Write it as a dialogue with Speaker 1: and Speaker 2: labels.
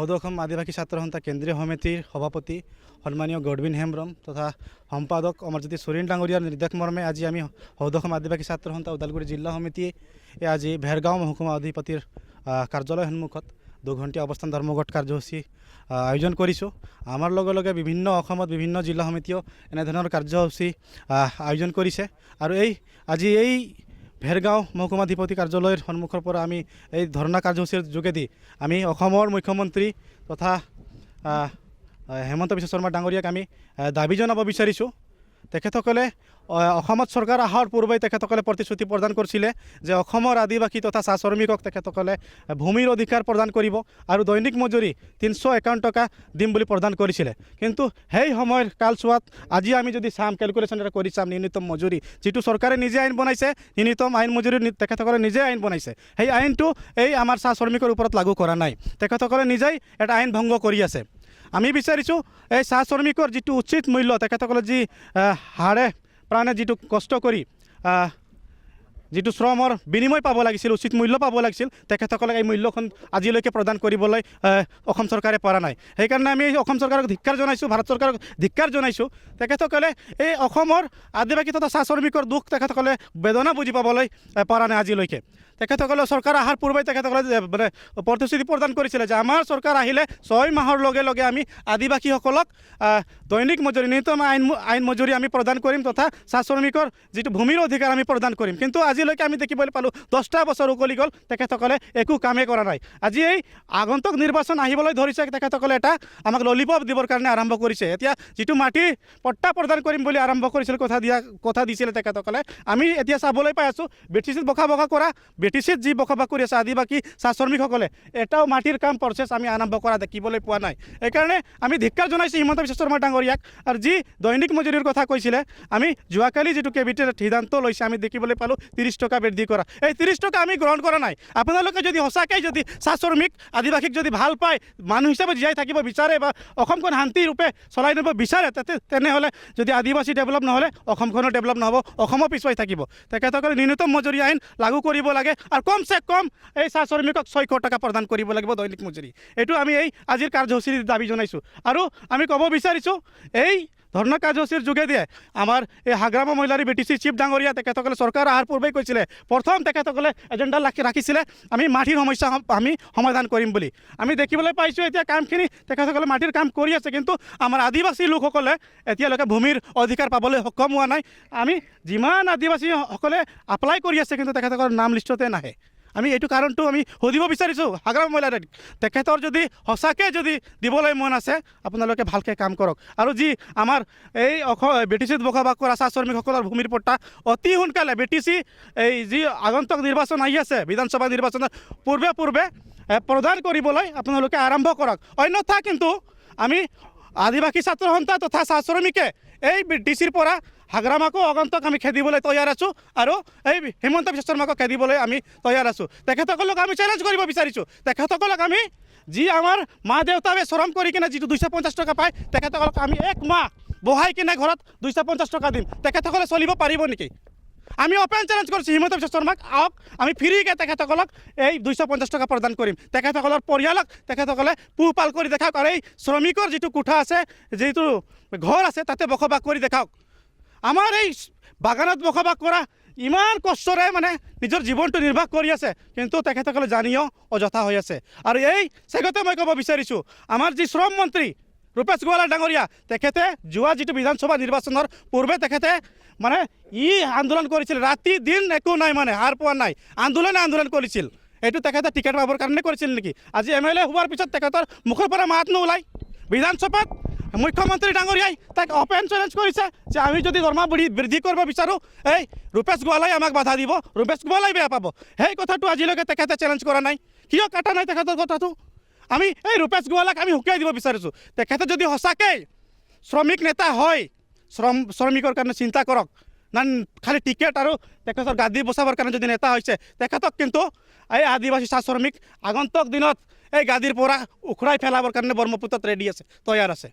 Speaker 1: সৌদ অসম আদিবাসী ছাত্ৰ সন্থা কেন্দ্ৰীয় সমিতিৰ সভাপতি সন্মানীয় গডবিন হেমব্ৰম তথা সম্পাদক অমৰজ্যোতি চোৰেন ডাঙৰীয়াৰ নিৰ্দেশ মৰ্মে আজি আমি সৌদ অসম আদিবাসী ছাত্ৰ সন্থা ওদালগুৰি জিলা সমিতিয়ে আজি ভেৰগাঁও মহকুমা অধিপতিৰ কাৰ্যালয় সন্মুখত 2 ঘণ্টীয়া অৱস্থান ধৰ্মঘট কাৰ্যসূচী আয়োজন কৰিছোঁ। আমাৰ লগে লগে বিভিন্ন অসমত বিভিন্ন জিলা সমিতিও এনেধৰণৰ কাৰ্যসূচী আয়োজন কৰিছে আৰু আজি এই ভেৰগাঁও মহকুমাধিপতি কাৰ্যালয়ৰ সন্মুখৰ পৰা আমি এই ধৰ্ণা কাৰ্যসূচীৰ যোগেদি আমি অসমৰ মুখ্যমন্ত্ৰী তথা হেমন্ত বিশ্ব শৰ্মা ডাঙৰীয়াক আমি দাবী জনাব বিচাৰিছোঁ। তেখেতসকলে অসমত চৰকাৰ অহাৰ পূৰ্বে তেখেতসকলে প্ৰতিশ্ৰুতি প্ৰদান কৰিছিলে যে অসমৰ আদিবাসী তথা চাহ শ্ৰমিকক তেখেতসকলে ভূমিৰ অধিকাৰ প্ৰদান কৰিব আৰু দৈনিক মজুৰি 351 টকা দিম বুলি প্ৰদান কৰিছিলে। কিন্তু সেই সময়ৰ কালচোৱাত আজি আমি যদি চাম কেলকুলেশ্যন এটা কৰি চাম ন্যূনতম মজুৰি যিটো চৰকাৰে নিজে আইন বনাইছে, ন্যূনতম আইন মজুৰি তেখেতসকলে নিজে আইন বনাইছে, সেই আইনটো এই আমাৰ চাহ শ্ৰমিকৰ ওপৰত লাগু কৰা নাই। তেখেতসকলে নিজেই এটা আইন ভংগ কৰি আছে। আমি বিচাৰিছোঁ এই চাহ শ্ৰমিকৰ যিটো উচিত মূল্য তেখেতসকলে যি হাড়ে প্ৰাণে যিটো কষ্ট কৰি যিটো শ্ৰমৰ বিনিময় পাব লাগিছিল, উচিত মূল্য পাব লাগিছিল, তেখেতসকলে এই মূল্যখন আজিলৈকে প্ৰদান কৰিবলৈ অসম চৰকাৰে পৰা নাই। সেইকাৰণে আমি অসম চৰকাৰক ধিক্কাৰ জনাইছোঁ, ভাৰত চৰকাৰক ধিক্কাৰ জনাইছোঁ। তেখেতসকলে এই অসমৰ আদিবাসী তথা চাহ শ্ৰমিকৰ দুখ তেখেতসকলে বেদনা বুজি পাবলৈ পৰা নাই আজিলৈকে। তেখেতসকলে চৰকাৰ অহাৰ পূৰ্বে তেখেতসকলে মানে প্ৰতিশ্ৰুতি প্ৰদান কৰিছিলে যে আমাৰ চৰকাৰ আহিলে 6 মাহৰ লগে লগে আমি আদিবাসীসকলক দৈনিক মজুৰি ন্যূনতম আইন মজুৰি আমি প্ৰদান কৰিম তথা চাহ শ্ৰমিকৰ যিটো ভূমিৰ অধিকাৰ আমি প্ৰদান কৰিম। কিন্তু আজিলৈকে আমি দেখিবলৈ পালোঁ 10টা বছৰ উকলি গ'ল, তেখেতসকলে একো কামেই কৰা নাই। আজি এই আগন্তুক নিৰ্বাচন আহিবলৈ ধৰিছে, তেখেতসকলে এটা আমাক ললিপপ দিবৰ কাৰণে আৰম্ভ কৰিছে। এতিয়া যিটো মাটি পট্টা প্ৰদান কৰিম বুলি আৰম্ভ কৰিছিল, কথা দিছিলে তেখেতসকলে, আমি এতিয়া চাবলৈ পাই আছোঁ BTCত বকা কৰা, BTCত যি বসবাস কৰি আছে আদিবাসী চাহ শ্ৰমিকসকলে এটাও মাটিৰ কাম প্ৰচেছ আমি আৰম্ভ কৰা দেখিবলৈ পোৱা নাই। সেইকাৰণে আমি ধিক্কাৰ জনাইছোঁ হিমন্ত বিশ্ব শৰ্মা ডাঙৰীয়াক। আৰু যি দৈনিক মজুৰিৰ কথা কৈছিলে, আমি যোৱাকালি যিটো কেবিনেটে সিদ্ধান্ত লৈছে আমি দেখিবলৈ পালোঁ 30 টকা বৃদ্ধি কৰা। এই 30 টকা আমি গ্ৰহণ কৰা নাই। আপোনালোকে যদি সঁচাকৈ যদি চাহ শ্ৰমিক আদিবাসীক যদি ভাল পায়, মানুহ হিচাপে জীয়াই থাকিব বিচাৰে বা অসমখন শান্তিৰূপে চলাই নিব বিচাৰে, তেনেহ'লে যদি আদিবাসী ডেভেলপ নহ'লে অসমখনো ডেভেলপ নহ'ব, অসমো পিছুৱাই থাকিব। তেখেতসকলে ন্যূনতম মজুৰি আইন লাগু কৰিব লাগে আৰু কমচে কম এই চাহ শ্ৰমিকক 600 টকা প্ৰদান কৰিব লাগিব দৈনিক মজুৰি। এইটো আমি এই আজিৰ কাৰ্যসূচীৰ দাবী জনাইছোঁ। আৰু আমি ক'ব বিচাৰিছোঁ এই ধৰ্ণা কাৰ্যসূচীৰ যোগেদিয়ে আমাৰ এই হাগ্ৰামা মহিলাৰী BTC চিফ ডাঙৰীয়া তেখেতসকলে চৰকাৰ অহাৰ পূৰ্বেই কৈছিলে, প্ৰথম তেখেতসকলে এজেণ্ডা ৰাখিছিলে আমি মাটিৰ সমস্যা আমি সমাধান কৰিম বুলি। আমি দেখিবলৈ পাইছোঁ এতিয়া কামখিনি তেখেতসকলে মাটিৰ কাম কৰি আছে, কিন্তু আমাৰ আদিবাসী লোকসকলে এতিয়ালৈকে ভূমিৰ অধিকাৰ পাবলৈ সক্ষম হোৱা নাই। আমি যিমান আদিবাসীসকলে এপ্লাই কৰি আছে, কিন্তু তেখেতসকলৰ নাম লিষ্টতে নাহে। আমি এইটো কাৰণটো আমি সুধিব বিচাৰিছোঁ হাগ্ৰামা মহিলাৰীক, তেখেতৰ যদি সঁচাকৈ যদি দিবলৈ মন আছে আপোনালোকে ভালকৈ কাম কৰক। আৰু যি আমাৰ এই BTCত বসবাস কৰা চাহ শ্ৰমিকসকলৰ ভূমিৰ পট্টা অতি সোনকালে BTC এই যি আগন্তুক নিৰ্বাচন আহি আছে, বিধানসভা নিৰ্বাচনৰ পূৰ্বে প্ৰদান কৰিবলৈ আপোনালোকে আৰম্ভ কৰক। অন্যথা কিন্তু আমি আদিবাসী ছাত্ৰ সন্থা তথা চাহ শ্ৰমিকে এই BTCৰ পৰা হাগ্ৰামাকো আগন্তুক আমি খেদিবলৈ তৈয়াৰ আছোঁ আৰু এই হিমন্ত বিশ্ব শৰ্মাকো খেদিবলৈ আমি তৈয়াৰ আছোঁ। তেখেতসকলক আমি চেলেঞ্জ কৰিব বিচাৰিছোঁ, তেখেতসকলক আমি যি আমাৰ মা দেউতাৱে শ্ৰম কৰি কিনে যিটো 250 টকা পায়, তেখেতসকলক আমি 1 মাহ বহাই কিনে ঘৰত 250 টকা দিম। তেখেতসকলে চলিব পাৰিব নেকি? আমি অপেন চেলেঞ্জ কৰিছোঁ হিমন্ত বিশ্ব শৰ্মাক, আহক আমি ফ্ৰীকৈ তেখেতসকলক এই 250 টকা প্ৰদান কৰিম। তেখেতসকলৰ পৰিয়ালক তেখেতসকলে পোহপাল কৰি দেখাওক আৰু এই শ্ৰমিকৰ যিটো কোঠা আছে, যিটো ঘৰ আছে, তাতে বসবাস কৰি দেখাওক। আমাৰ এই বাগানত বসবাস কৰা ইমান কষ্টৰে মানে নিজৰ জীৱনটো নিৰ্বাহ কৰি আছে, কিন্তু তেখেতসকলে জানিও অযথা হৈ আছে। আৰু এই চেগতে মই ক'ব বিচাৰিছোঁ আমাৰ যি শ্ৰম মন্ত্ৰী ৰূপেশ গোৱালা ডাঙৰীয়া, তেখেতে যোৱা যিটো বিধানসভা নিৰ্বাচনৰ পূৰ্বে তেখেতে মানে আন্দোলন কৰিছিল, ৰাতি দিন একো নাই, মানে হাৰ পোৱা নাই, আন্দোলন কৰিছিল। এইটো তেখেতে টিকেট পাবৰ কাৰণে কৰিছিল নেকি? আজি MLA হোৱাৰ পিছত তেখেতৰ মুখৰ পৰা মাত নোলায়। বিধানসভাত মুখ্যমন্ত্ৰী ডাঙৰীয়াই তাক অপেন চেলেঞ্জ কৰিছে যে আমি যদি দৰমহা বৃদ্ধি কৰিব বিচাৰোঁ, এই ৰূপেশ গোৱালাই আমাক বাধা দিব, ৰূপেশ গোৱালাই বেয়া পাব। সেই কথাটো আজিলৈকে তেখেতে চেলেঞ্জ কৰা নাই, কিয় কাটা নাই তেখেতৰ কথাটো? আমি এই ৰূপেশ গোৱালাক আমি শুকুৱাই দিব বিচাৰিছোঁ। তেখেতে যদি সঁচাকৈ শ্ৰমিক নেতা হয়, শ্ৰমিকৰ কাৰণে চিন্তা কৰক, না খালি টিকেট আৰু তেখেতৰ গাদী বচাবৰ কাৰণে যদি নেতা হৈছে, তেখেতক কিন্তু এই আদিবাসী চাহ শ্ৰমিক আগন্তুক দিনত এই গাদীৰ পৰা উখৰাই পেলাবৰ কাৰণে ব্ৰহ্মপুত্ৰত ৰেডি আছে, তৈয়াৰ আছে।